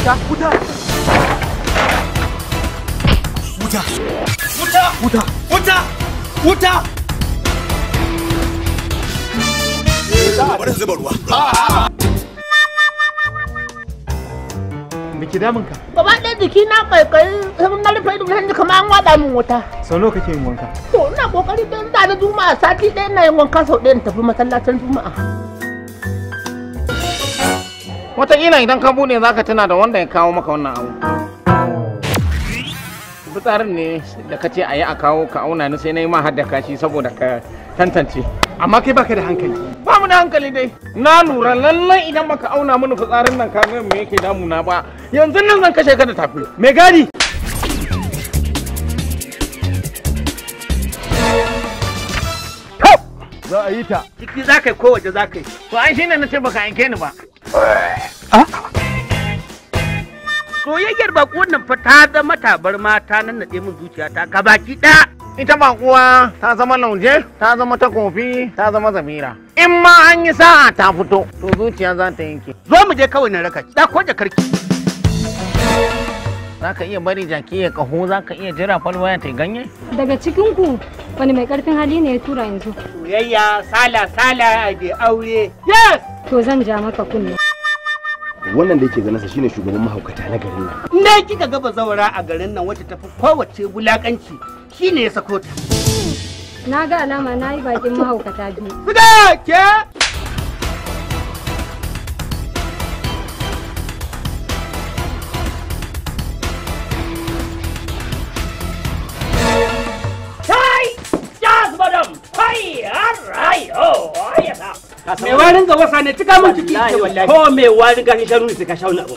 wuta wuta wuta wuta wuta wuta bari zuba ruwa. Me ke damun ka? Gaba ɗaya jiki na kaikayi sai na rufe ido sai kamar an wada min wuta. Sau nawa kake yin wanka? To ina kokari dan da na juma'a sati ɗaya ina yin wanka sau ɗaya in tafi masallacin juma'a. Wataƙila idan ka buɗe za ka tuna da wanda ya kawo maka wannan abu. Fitsarin ne da ka ce a yi a kawo ka auna ni sai na yi ma hadda kashi saboda ka tantance. Amma kai baka da hankali. Ba mu da hankali dai. Na lura lallai idan baka auna mini fitsarin nan ka ga me yake damuna ba. Yanzu nan zan kashe ka da tafi. Me gadi? Za a yi ta. Ciki za ka yi ko waje za ka yi. To ai shine na ce baka yanke ni ba. Soyayyar baƙuwar nan fa ta zama tabarma ta nannaɗe min zuciyata gabaki ɗaya. Ita ba kuwa ta zama lauje, ta zama ta kofi, ta zama zamira. In ma an yi sa'a ta fito, to zuciya za ta yanke. Zo mu je kawai na raka ki. Da ko jakarki. Za ka iya bari jaki ya kaho, za ka iya jira falwaya ta ganye? Daga cikin ku wani mai karfin hali ne ya tura yanzu? Soyayya sala da aure. Yes! To zan ja maka kunne. Wannan da yake ganin sa shine shugaban mahaukata na garin nan. Ne kika ga bazawara a garin nan wacce tafi kowace bulakanci shine ya sako ta. Na ga alama na yi bakin mahaukata biyu. Fida ke! Hai! Yes, madam! Hai! Alright! Oh, yes! Me warin ga wasa ne cika mun ciki ke wallahi. Ko me warin ga shi sharu ne ka shauna abu.